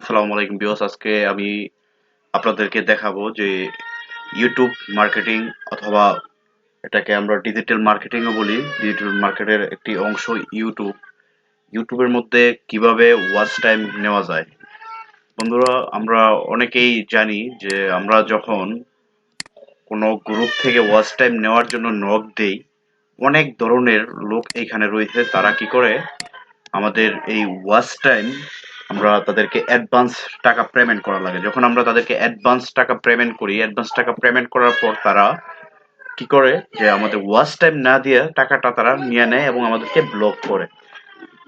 আসসালামু আলাইকুম ভিউয়ার্স, আজকে আমি আপনাদেরকে দেখাবো যে ইউটিউব মার্কেটিং অথবা এটাকে আমরা ডিজিটাল মার্কেটিংও বলি। ডিজিটাল মার্কেটের একটি অংশ ইউটিউবের মধ্যে কিভাবে ওয়াচ টাইম নেওয়া যায়। বন্ধুরা, আমরা অনেকেই জানি যে আমরা যখন কোনো গ্রুপ থেকে ওয়াচ টাইম নেওয়ার জন্য নক দেই, অনেক ধরনের লোক এখানে রয়েছে। তারা কি করে, আমাদের এই ওয়াচ টাইম আমরা তাদেরকে অ্যাডভান্স টাকা পেমেন্ট করা লাগে। যখন আমরা তাদেরকে অ্যাডভান্স টাকা পেমেন্ট করার পর তারা কি করে যে আমাদের ওয়াচ টাইম না দিয়ে টাকাটা তারা নিয়ে নেয় এবং আমাদেরকে ব্লক করে।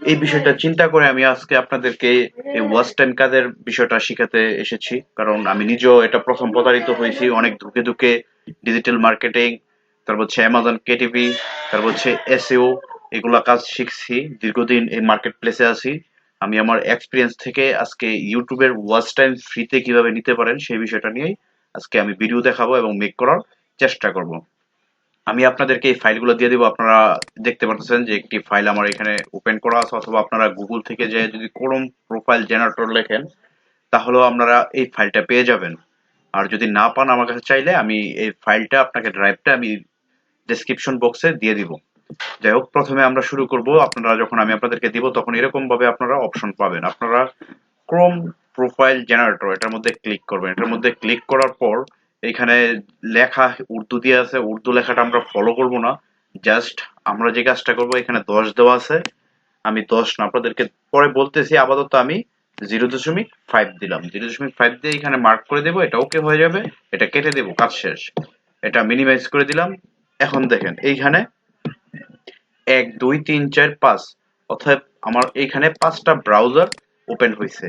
এই বিষয়টা চিন্তা করে আমি আজকে আপনাদেরকে এই ওয়াচ টাইম কাজের বিষয়টা শিখাতে এসেছি, কারণ আমি নিজেও এটা প্রথম প্রতারিত হয়েছি অনেক ধুকে ধুকে। ডিজিটাল মার্কেটিং, তারপর হচ্ছে অ্যামাজন কেটিভি, তারপর হচ্ছে এসইও, এগুলা কাজ শিখছি। দীর্ঘদিন এই মার্কেট প্লেসে আছি। আমি আমার এক্সপিরিয়েন্স থেকে আজকে ইউটিউবের ওয়াচ টাইম ফ্রিতে কিভাবে নিতে পারেন সেই বিষয়টা নিয়েই আজকে আমি ভিডিও দেখাবো এবং মেক করার চেষ্টা করব। আমি আপনাদেরকে এই ফাইলগুলো দিয়ে দিব। আপনারা দেখতে পাচ্ছেন যে একটি ফাইল আমার এখানে ওপেন করা আছে, অথবা আপনারা গুগল থেকে যে যদি ক্রোম প্রোফাইল জেনারেটর লেখেন তাহলেও আপনারা এই ফাইলটা পেয়ে যাবেন। আর যদি না পান আমার কাছে চাইলে আমি এই ফাইলটা আপনাকে ড্রাইভটা আমি ডেসক্রিপশন বক্সে দিয়ে দিব। যাই হোক, প্রথমে আমরা শুরু করব। আপনারা যখন আমি আপনাদেরকে দিব তখন এরকম ভাবে আপনারা অপশন পাবেন। আপনারা ক্রোম প্রোফাইল জেনারেটর এটার মধ্যে ক্লিক করবেন। এটার মধ্যে ক্লিক করার পর এখানে লেখা উর্দু দিয়ে আছে। উর্দু লেখাটা আমরা ফলো করব না, জাস্ট আমরা যে কাজটা করব, এখানে 10 দেওয়া আছে, আমি 10 না, আপনাদেরকে পরে বলতেছি। আপাতত আমি 0.5 দিলাম। 0.5 দিয়ে এখানে মার্ক করে দেবো, এটা ওকে হয়ে যাবে। এটা কেটে দেবো, কাজ শেষ। এটা মিনিমাইজ করে দিলাম। এখন দেখেন এইখানে 1 2 3 4 5, অর্থাৎ আমার এইখানে 5টা ব্রাউজার ওপেন হয়েছে।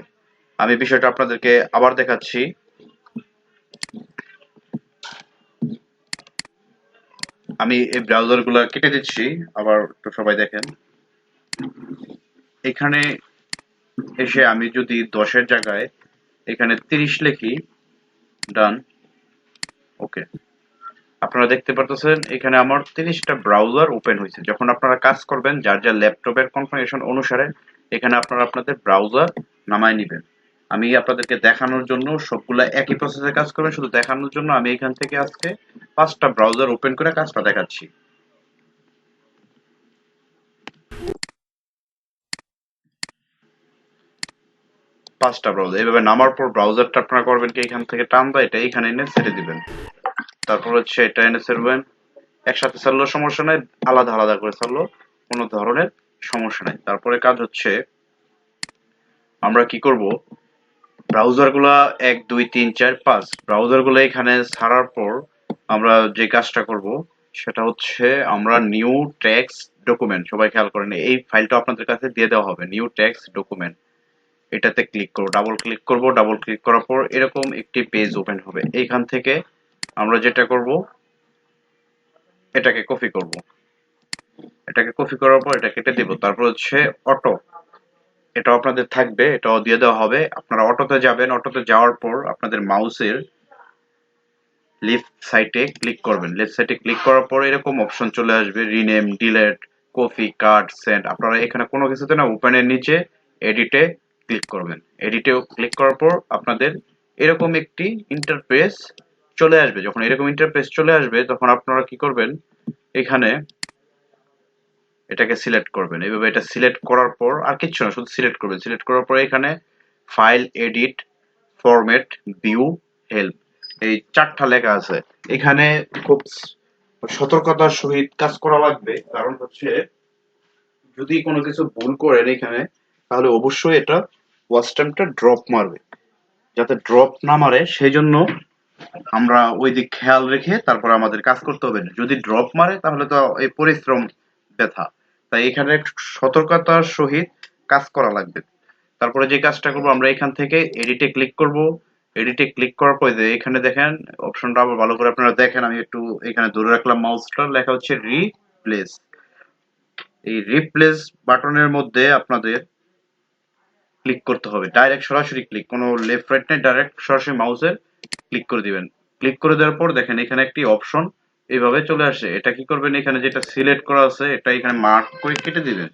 আমি বিষয়টা আপনাদেরকে আবার দেখাচ্ছি। আমি এই ব্রাউজার গুলা কেটে দিচ্ছি, আবার একটু সবাই দেখেন। এখানে এসে আমি যদি 10-এর জায়গায় এখানে 30 লিখি, ডান, ওকে, আপনারা দেখতে পারতেছেন এখানে আমার 30টা ব্রাউজার ওপেন হয়েছে। যখন আপনারা কাজ করবেন যার যার ল্যাপটপের কনফিগারেশন অনুসারে এখানে আপনারা আপনাদের ব্রাউজার নামায় নেবেন। আমি আপনাদেরকে দেখানোর জন্য সবগুলা একই প্রসেসে কাজ করবেন, শুধু দেখানোর জন্য আমি এখান থেকে আজকে 5টা ব্রাউজার ওপেন করে কাজটা দেখাচ্ছি। 5টা ব্রাউজার এইভাবে নামার পর ব্রাউজারটা আপনারা করবেন কি, এখান থেকে টান দেয় এটা এখানে এনে ছেড়ে দিবেন। তারপর হচ্ছে এটা এনে ছেড়বেন। একসাথে ছাড়লেও সমস্যা নাই, আলাদা আলাদা করে ছাড়লেও কোনো ধরনের সমস্যা নাই। তারপরে কাজ হচ্ছে আমরা কি করব, ব্রাউজার গুলা 1 2 3 4 5 ব্রাউজার গুলো এখানে ছাড়ার পর আমরা যে কাজটা করব সেটা হচ্ছে আমরা নিউ টেক্সট ডকুমেন্ট, সবাই খেয়াল করেন এই ফাইলটা আপনাদের কাছে দিয়ে দেওয়া হবে, নিউ টেক্সট ডকুমেন্ট। এটাতে ক্লিক করব, ডাবল ক্লিক করব। ডাবল ক্লিক করার পর এরকম একটি পেজ ওপেন হবে। এইখান থেকে আমরা যেটা করব, এটাকে কপি করব। এটাকে কপি করার পর এটা কেটে দিব। তারপর হচ্ছে অটো, এটাও আপনাদের থাকবে, এটাও দিয়ে দেওয়া হবে। আপনারা অটোতে যাবেন, অটোতে যাওয়ার পর আপনাদের মাউসের লেফট সাইডে ক্লিক করবেন। লেফট সাইডে ক্লিক করার পর এরকম অপশন চলে আসবে, রিনেম, ডিলেট, কপি, কাট, সেন্ড। আপনারা এখানে কোনো কিছুতে না, ওপেনের নিচে এডিটে ক্লিক করবেন। এডিটেও ক্লিক করার পর আপনাদের এরকম একটি ইন্টারফেস চলে আসবে। যখন এরকম ইন্টারফেস চলে আসবে তখন আপনারা কি করবেন, এখানে এটাকে সিলেক্ট করবেন। এইভাবে এটা সিলেক্ট করার পর আর কিচ্ছু না, শুধু সিলেক্ট করবেন। সিলেক্ট করার পর এখানে file, edit, format, view, help, এই 4টা লেখা আছে। এখানে খুব সতর্কতার সহিত কাজ করা লাগবে, কারণ হচ্ছে যদি কোনো কিছু ভুল করেন এখানে, তাহলে অবশ্যই এটা ওয়াচ টাইমটা ড্রপ মারবে। যাতে ড্রপ না মারে সেই জন্য আমরা ওই দিক খেয়াল রেখে তারপর আমাদের কাজ করতে হবে। যদি ড্রপ মারে তাহলে তো এই পরিশ্রম ব্যথা। তাই এখানে সতর্কতার সহিত কাজ করা লাগবে। তারপরে যে কাজটা করব, আমরা এখান থেকে এডিটে ক্লিক করব। এডিটে ক্লিক করার পরে যে এখানে দেখেন অপশনটা আবার ভালো করে আপনারা দেখেন, আমি একটু এখানে ধরে রাখলাম মাউসটা, লেখা হচ্ছে রিপ্লেস। এই রিপ্লেস বাটনের মধ্যে আপনাদের ক্লিক করতে হবে, ডাইরেক্ট সরাসরি ক্লিক, কোনো লেফট রাইট নেই, ডাইরেক্ট সরাসরি মাউসের ক্লিক করে দিবেন। ক্লিক করে দেওয়ার পর দেখেন এখানে একটি অপশন এইভাবে চলে আসে। এটা কি করবেন, এখানে যেটা সিলেক্ট করা আছে এটা এখানে মার্ক করে কেটে দিবেন।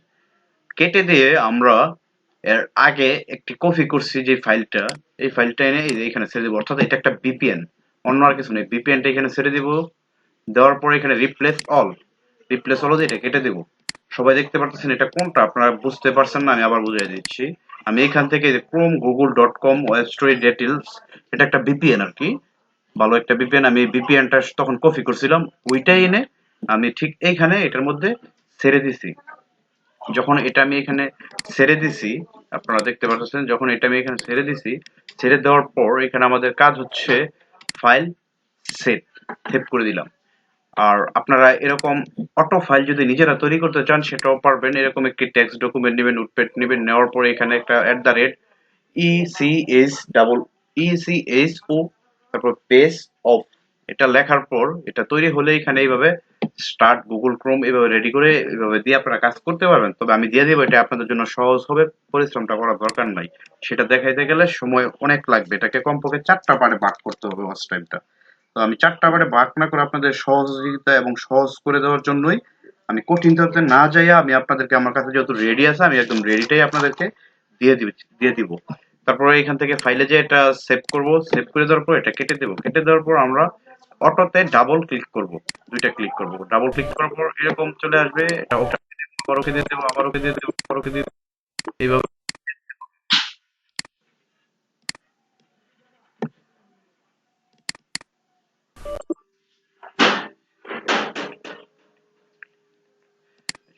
কেটে দিয়ে আমরা এর আগে একটি কপি করছি যে ফাইলটা, এই ফাইলটা এনে এই যে এখানে ছেড়ে দিব, অর্থাৎ এটা একটা বিপিএন, অন্য আর কিছু নেই। বিপিএনটা এখানে ছেড়ে দিব, দেওয়ার পরে এখানে রিপ্লেস অল এটা কেটে দেব। সবাই দেখতে পারতেছেন এটা কোনটা, আপনারা বুঝতে পারছেন না, আমি আবার বুঝিয়ে দিচ্ছি। আমি এখান থেকে Chrome google.com web story details, এটা একটা বিপিএন আর কি, ভালো একটা বিপিএন। আমি বিপিএনটা তখন কপি করছিলাম, ওইটাই এনে আমি ঠিক এইখানে এটার মধ্যে ছেড়ে দিছি। যখন এটা আমি এখানে ছেড়ে দিছি, আপনারা দেখতে পাচ্ছেন, যখন এটা আমি এখানে ছেড়ে দিছি, ছেড়ে দেওয়ার পর এখানে আমাদের কাজ হচ্ছে ফাইল সেভ করে দিলাম। আর আপনারা এরকম অটো ফাইল যদি নিজেরা তৈরি করতে চান সেটাও পারবেন। এরকম একটি টেক্সট ডকুমেন্ট নেবেন, নোটপ্যাড নেবেন, নেওয়ার পরে এখানে একটা @ECHEECHO তারপর পেজ অফ, এটা লেখার পর এটা তৈরি হলে এখানে এইভাবে স্টার্ট গুগল ক্রোম এইভাবে রেডি করে এইভাবে দিয়ে আপনারা কাজ করতে পারবেন। তবে আমি দিয়ে দিব, এটা আপনাদের জন্য সহজ হবে, পরিশ্রমটা করার দরকার নাই। সেটা দেখাইতে গেলে সময় অনেক লাগবে, এটাকে কমপক্ষে 4টা পার্টে ভাগ করতে হবে ওয়াচ টাইমটা। তো আমি 4টা পার্টে ভাগ না করে আপনাদের সহযোগিতা এবং সহজ করে দেওয়ার জন্যই, আমি কঠিন ধরতে না যাইয়া আমি আপনাদেরকে, আমার কাছে যেহেতু রেডি আছে, আমি একদম রেডিটাই আপনাদেরকে দিয়ে দিব। তারপরে এখান থেকে ফাইলে যে এটা সেভ করব, সেভ করে দেওয়ার পর এটা কেটে দেব, কেটে দেওয়ার পর আমরা অটোতে ডাবল ক্লিক করব, দুইটা ক্লিক করব, ডাবল ক্লিক করার পর এরকম চলে আসবে, এটা ওকে আবার ওকে দিয়ে দেবো, আবার ওকে দিয়ে দেবো, আবার ওকে দিয়ে দেবো, এইভাবে।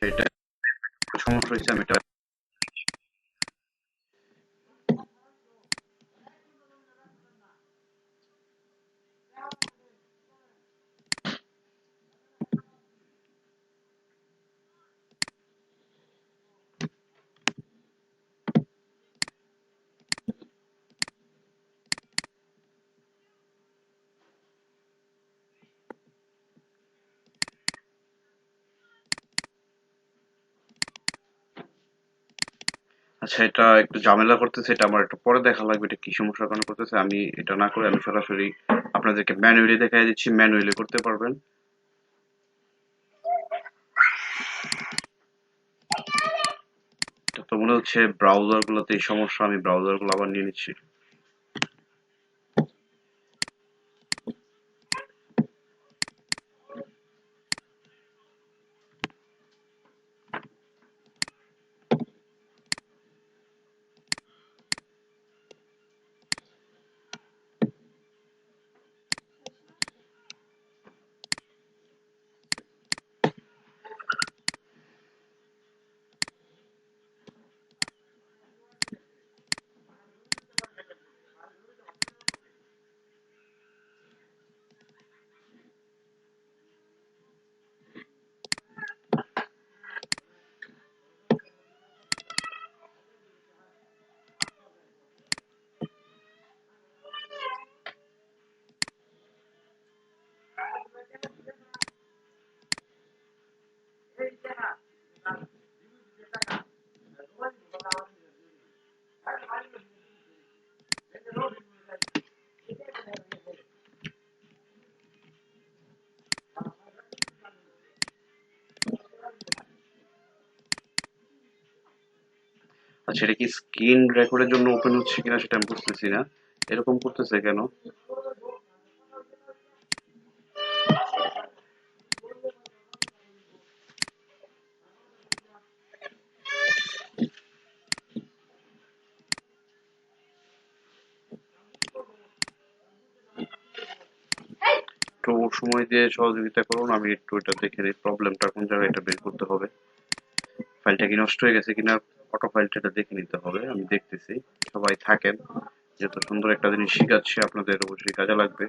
এটা সমস্যা হয়েছে, আমি এটা। আচ্ছা, এটা একটু ঝামেলা করতেছে, এটা আমার একটু পরে দেখা লাগবে এটা কি সমস্যার কারণে করতেছে। আমি এটা না করে আমি সরাসরি আপনাদেরকে ম্যানুয়ালি দেখাই দিচ্ছি, ম্যানুয়ালি করতে পারবেন। এটা তো মনে হচ্ছে ব্রাউজার গুলোতে এই সমস্যা, আমি ব্রাউজার গুলো আবার নিয়ে নিচ্ছি। আচ্ছা, এটা কি স্ক্রিন রেকর্ডের জন্য ওপেন হচ্ছে কিনা সেটা আমি বুঝতেছি না, এরকম করতেছে কেন। একটু সময় দিয়ে সহযোগিতা করুন, আমি একটু এটা দেখে নিই প্রবলেমটা কোন জায়গায়, এটা বের করতে হবে। ফাইলটা কি নষ্ট হয়ে গেছে কিনা, অটো ফাইলটা এটা দেখে নিতে হবে, আমি দেখতেছি। সবাই থাকেন, যেহেতু সুন্দর একটা জিনিস শিখাচ্ছি, আপনাদের অবশ্যই কাজে লাগবে।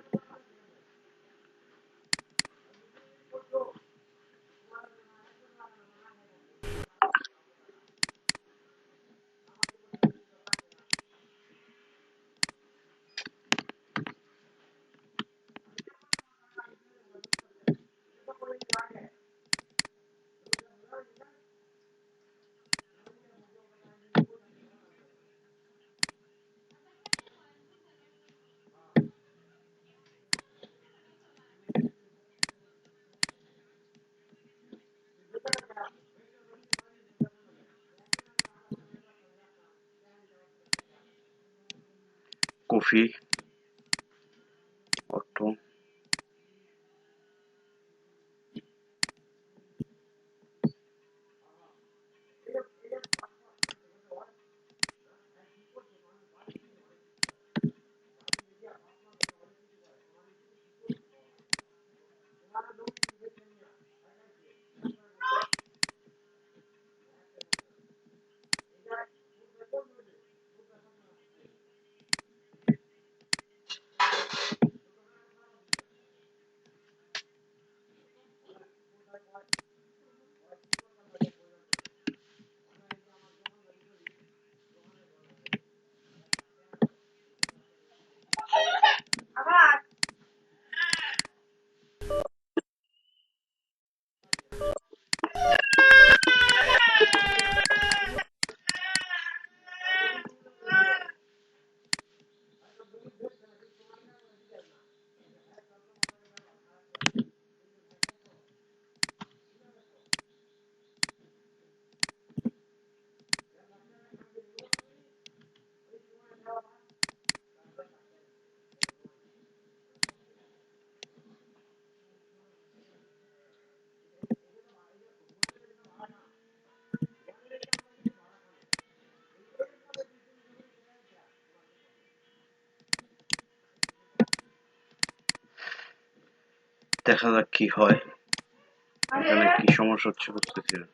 কফি অটো দেখা যাক কি হয় এখানে কি সমস্যা হচ্ছে বুঝতেছি না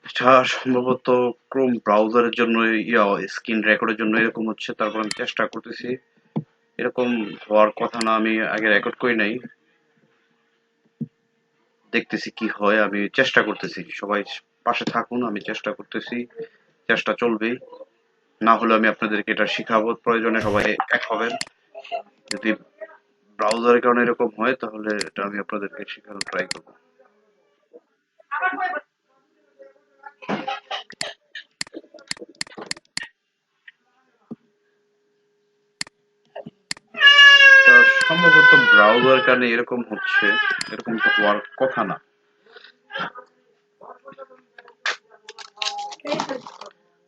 এটা সম্ভবত ক্রোম ব্রাউজারের জন্য স্ক্রিন রেকর্ডের জন্য এরকম হচ্ছে তারপর আমি চেষ্টা করতেছি এরকম হওয়ার কথা না আমি আগে রেকর্ড করি নাই দেখতেছি কি হয় আমি চেষ্টা করতেছি সবাই পাশে থাকুন আমি চেষ্টা করতেছি চেষ্টা চলবেই না হলে আমি আপনাদেরকে এটা শিখাবো প্রয়োজনে সবাই এক হবেন যদি ব্রাউজারের কারণে এরকম হয় তাহলে এটা আমি আপনাদেরকে শেখানোর ট্রাই করবো তা সম্ভবত ব্রাউজার কারণে এরকম হচ্ছে এরকম তো হওয়ার কথা না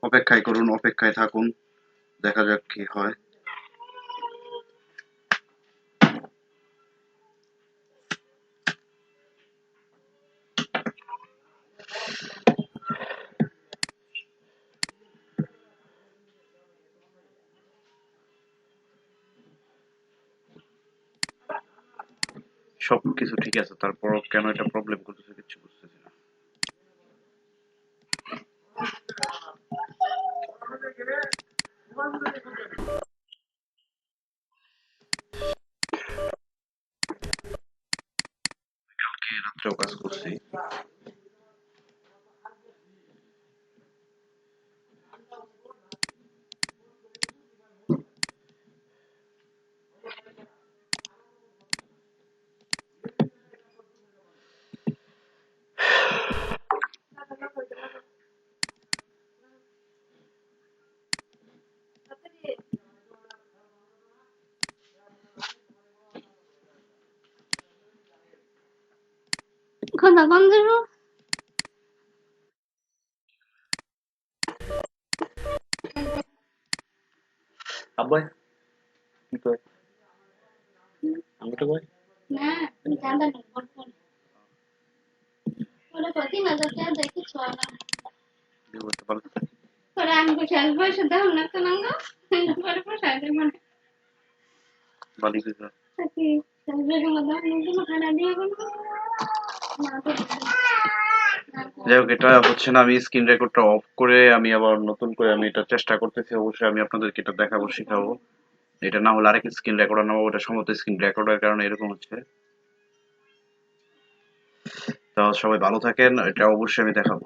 অপেক্ষায় করুন অপেক্ষায় থাকুন দেখা যাক কি হয় সবকিছু ঠিক আছে তারপরও কেন এটা প্রবলেম করতেছে কিছু বুঝতেছি না কালকে রাত্রেও কাজ করছি কখন দেব আব্বাই কি কয় আমি তো কয় না তুমি জানতা না ওরা কতদিন আগে দেখি ছোয়া দিয়ে করতে পারো পরে আমি শেষ বয়সে দাও না তো নাঙ্গা পরে পোষায় মানে বালি কিছু তাকে শেষ বয়সে দাও না খানা দিয়ে বলবো যাই হোক এটা হচ্ছে না আমি স্ক্রিন রেকর্ডটা অফ করে আমি আবার নতুন করে আমি এটা চেষ্টা করতেছি অবশ্যই আমি আপনাদেরকে এটা দেখাবো শেখাবো এটা না হলে আরেক স্ক্রিন রেকর্ডার নেবো ওটা সম্ভবত স্ক্রিন রেকর্ডের কারণে এরকম হচ্ছে তো সবাই ভালো থাকেন এটা অবশ্যই আমি দেখাবো